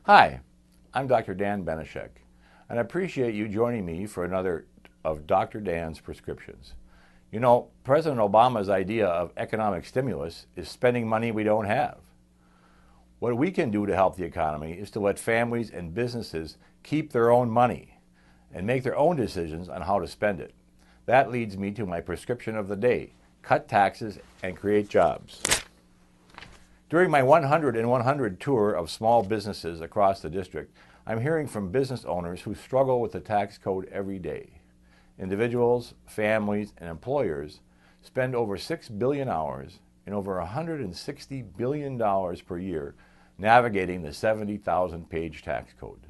Hi, I'm Dr. Dan Benishek, and I appreciate you joining me for another of Dr. Dan's Prescriptions. You know, President Obama's idea of economic stimulus is spending money we don't have. What we can do to help the economy is to let families and businesses keep their own money and make their own decisions on how to spend it. That leads me to my prescription of the day: cut taxes and create jobs. During my 100 in 100 tour of small businesses across the district, I'm hearing from business owners who struggle with the tax code every day. Individuals, families, and employers spend over 6 billion hours and over $160 billion per year navigating the 70,000-page tax code.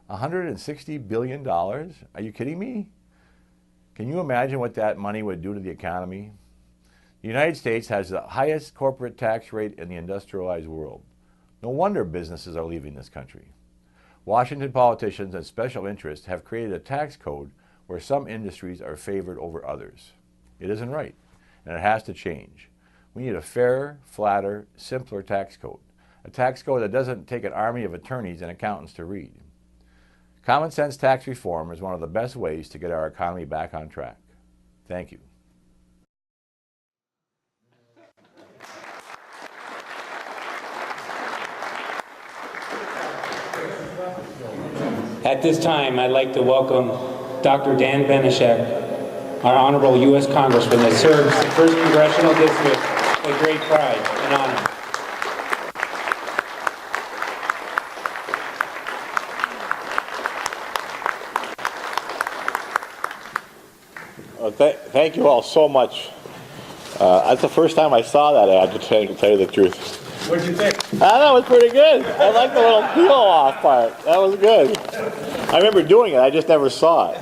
$160 billion? Are you kidding me? Can you imagine what that money would do to the economy? The United States has the highest corporate tax rate in the industrialized world. No wonder businesses are leaving this country. Washington politicians and special interests have created a tax code where some industries are favored over others. It isn't right, and it has to change. We need a fairer, flatter, simpler tax code. A tax code that doesn't take an army of attorneys and accountants to read. Common sense tax reform is one of the best ways to get our economy back on track. Thank you. At this time, I'd like to welcome Dr. Dan Benishek, our honorable U.S. Congressman that serves the 1st Congressional District with great pride and honor. Thank you all so much. That's the first time I saw that ad, to tell you the truth. What did you think? That was pretty good. I like the little peel-off part. That was good. I remember doing it. I just never saw it.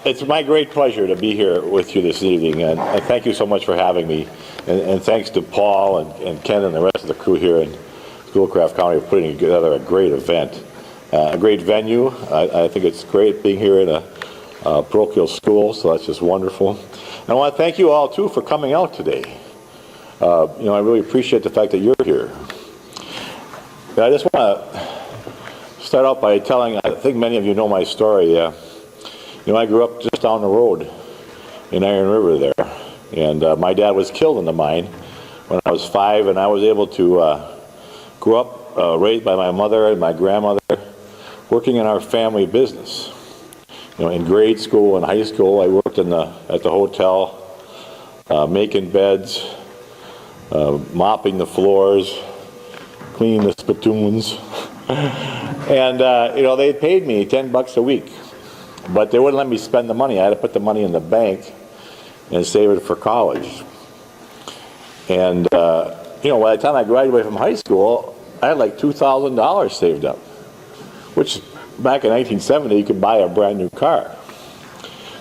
It's my great pleasure to be here with you this evening, and thank you so much for having me. And thanks to Paul and Ken and the rest of the crew here in Schoolcraft County for putting together a great event. A great venue. I think it's great being here in a parochial school, so that's just wonderful. And I want to thank you all, too, for coming out today. I really appreciate the fact that you're here. I just want to start out by telling, I think many of you know my story. I grew up just down the road in Iron River there. And my dad was killed in the mine when I was 5, and I was able to grow up raised by my mother and my grandmother, working in our family business. In grade school and high school, I worked at the hotel, making beds, mopping the floors, cleaning the spittoons. And, they paid me $10 a week. But they wouldn't let me spend the money. I had to put the money in the bank and save it for college. And, by the time I graduated from high school, I had like $2,000 saved up, which back in 1970, you could buy a brand new car.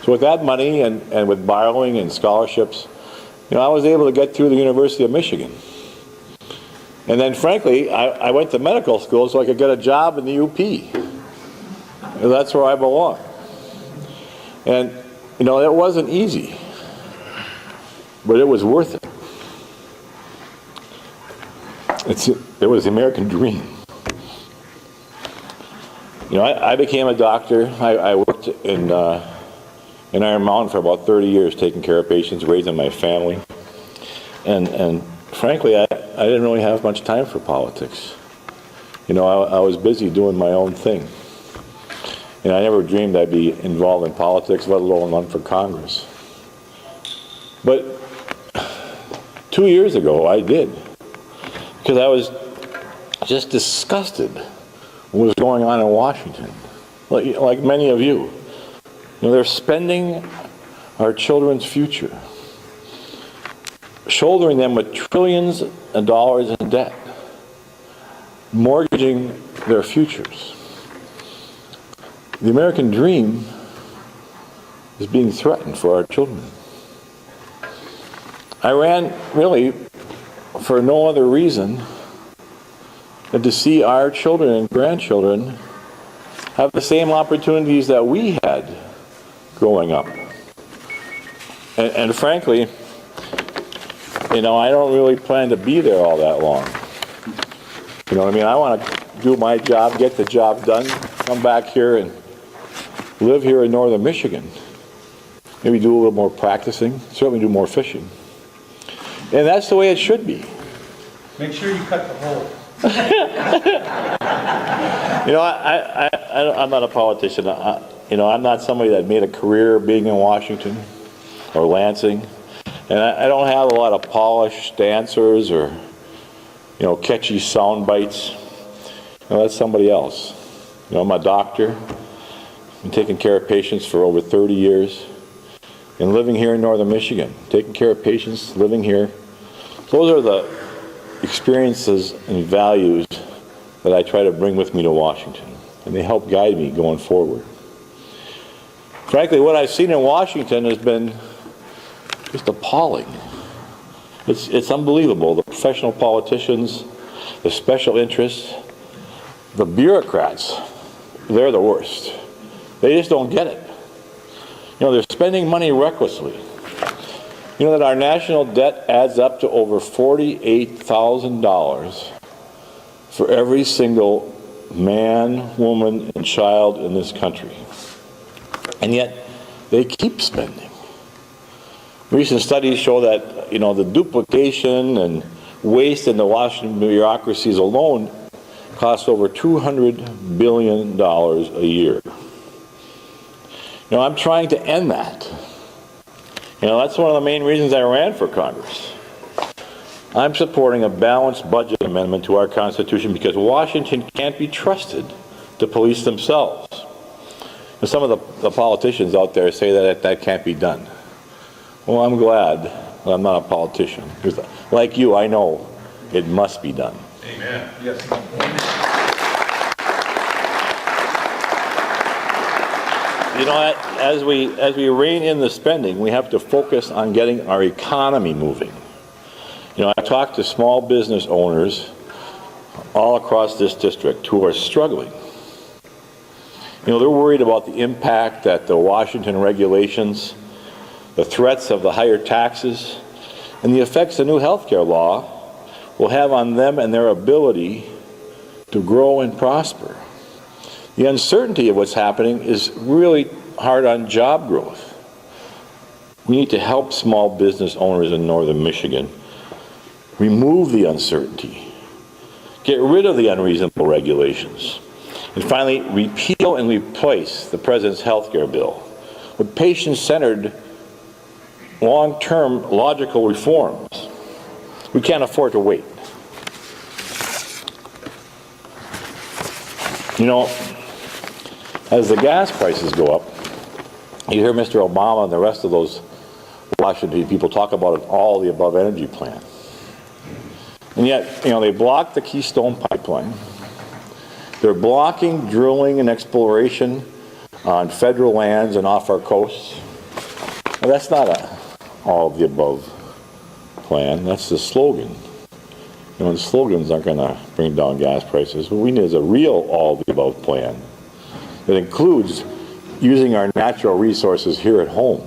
So with that money and with borrowing and scholarships, I was able to get through the University of Michigan. And then, frankly, I went to medical school so I could get a job in the UP. And that's where I belong. And, it wasn't easy, but it was worth it. It was the American dream. I became a doctor. I worked in Iron Mountain for about 30 years, taking care of patients, raising my family. And frankly, I didn't really have much time for politics. I was busy doing my own thing. And I never dreamed I'd be involved in politics, let alone run for Congress. But 2 years ago, I did. Because I was just disgusted with what was going on in Washington. Like many of you. They're spending our children's future, shouldering them with trillions of dollars in debt, mortgaging their futures. The American dream is being threatened for our children. I ran really for no other reason than to see our children and grandchildren have the same opportunities that we had growing up. And frankly, I don't really plan to be there all that long. I want to do my job, get the job done, come back here and live here in northern Michigan. Maybe do a little more practicing, certainly do more fishing. And that's the way it should be. Make sure you cut the hole. You know, I'm not a politician. You know, I'm not somebody that made a career being in Washington or Lansing. And I don't have a lot of polished answers or, you know, catchy sound bites. You know, that's somebody else. You know, I'm a doctor. I've been taking care of patients for over 30 years. And living here in northern Michigan, taking care of patients, living here. Those are the experiences and values that I try to bring with me to Washington. And they help guide me going forward. Frankly, what I've seen in Washington has been just appalling. It's unbelievable. The professional politicians, the special interests, the bureaucrats, they're the worst. They just don't get it. You know, they're spending money recklessly. You know that our national debt adds up to over $48,000 for every single man, woman, and child in this country. And yet, they keep spending. Recent studies show that, you know, the duplication and waste in the Washington bureaucracies alone costs over $200 billion a year. You know, I'm trying to end that. You know, that's one of the main reasons I ran for Congress. I'm supporting a balanced budget amendment to our Constitution because Washington can't be trusted to police themselves. And some of the politicians out there say that can't be done. Well, I'm glad that I'm not a politician. Because like you, I know it must be done. Amen. Yes. You know, as we rein in the spending, we have to focus on getting our economy moving. You know, I talked to small business owners all across this district who are struggling. You know, they're worried about the impact that the Washington regulations, the threats of the higher taxes, and the effects the new health care law will have on them and their ability to grow and prosper. The uncertainty of what's happening is really hard on job growth. We need to help small business owners in northern Michigan remove the uncertainty, get rid of the unreasonable regulations, and finally repeal and replace the President's health care bill with patient-centered, long-term logical reforms. We can't afford to wait. You know, as the gas prices go up, you hear Mr. Obama and the rest of those Washington people talk about an all-the-above energy plan. And yet, you know, they blocked the Keystone Pipeline. They're blocking drilling and exploration on federal lands and off our coasts. Well, that's not an all-of-the-above plan. That's the slogan. You know, the slogans aren't going to bring down gas prices. What we need is a real all-of-the-above plan that includes using our natural resources here at home.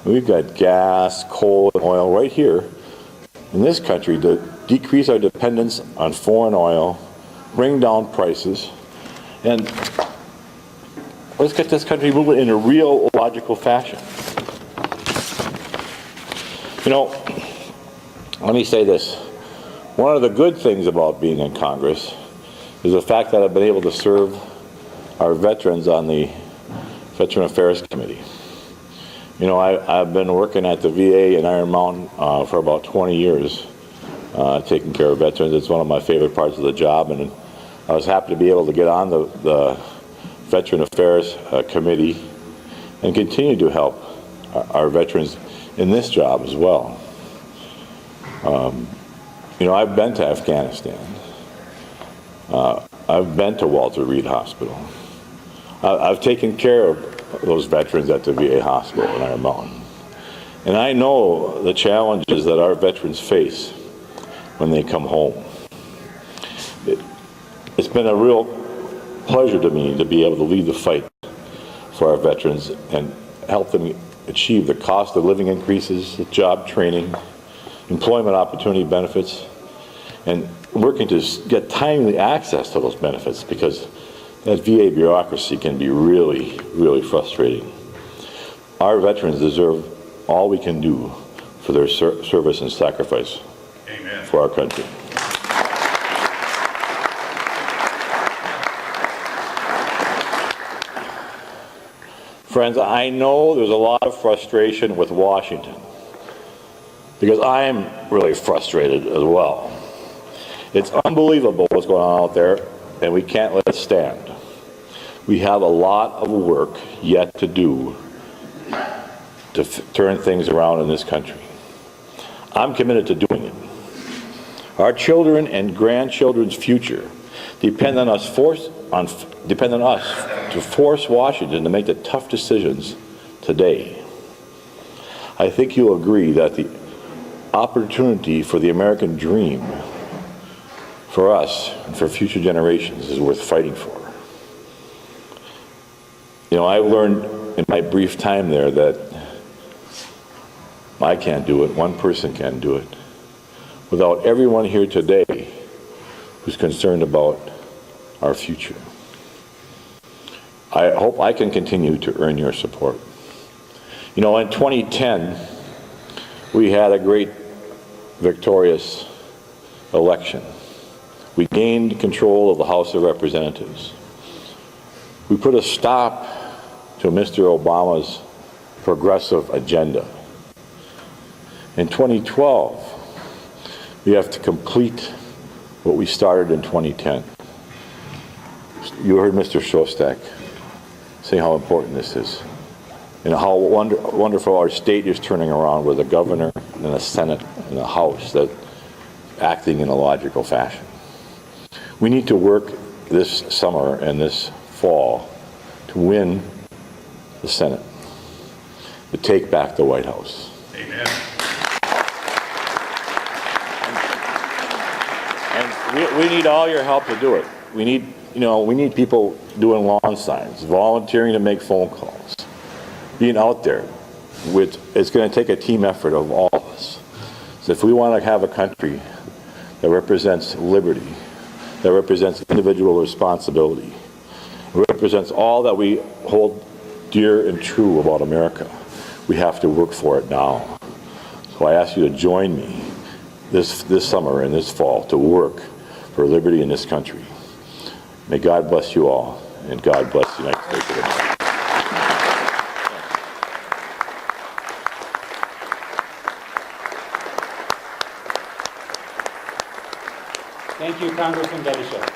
We've got gas, coal, and oil right here in this country to decrease our dependence on foreign oil, bring down prices, and let's get this country moving in a real logical fashion. You know, let me say this. One of the good things about being in Congress is the fact that I've been able to serve our veterans on the Veteran Affairs Committee. You know, I've been working at the VA in Iron Mountain for about 20 years, taking care of veterans. It's one of my favorite parts of the job, and I was happy to be able to get on the Veteran Affairs Committee and continue to help our veterans in this job as well. You know, I've been to Afghanistan. I've been to Walter Reed Hospital. I've taken care of those veterans at the VA hospital in Iron Mountain. And I know the challenges that our veterans face when they come home. It's been a real pleasure to me to be able to lead the fight for our veterans and help them achieve the cost of living increases, job training, employment opportunity benefits, and working to get timely access to those benefits, because that VA bureaucracy can be really, really frustrating. Our veterans deserve all we can do for their service and sacrifice. Amen. For our country. Friends, I know there's a lot of frustration with Washington, because I am really frustrated as well. It's unbelievable what's going on out there, and we can't let it stand. We have a lot of work yet to do to turn things around in this country. I'm committed to doing it. Our children and grandchildren's future depend on us to force Washington to make the tough decisions today. I think you'll agree that the opportunity for the American dream, for us and for future generations, is worth fighting for. You know, I learned in my brief time there that I can't do it, one person can't do it, without everyone here today who's concerned about our future. I hope I can continue to earn your support. You know, in 2010, we had a great victorious election. We gained control of the House of Representatives. We put a stop to Mr. Obama's progressive agenda. In 2012, we have to complete what we started in 2010. You heard Mr. Shostak say how important this is, and how wonderful our state is turning around with a governor and a Senate and a House that acting in a logical fashion. We need to work this summer and this fall to win the Senate, to take back the White House. Amen. And we need all your help to do it. We need people doing lawn signs, volunteering to make phone calls, being out there. It's going to take a team effort of all of us. So if we want to have a country that represents liberty, that represents individual responsibility, represents all that we hold dear and true about America, we have to work for it now. So I ask you to join me this summer and this fall to work for liberty in this country. May God bless you all, and God bless the United States of America. Thank you, Congressman Benishek.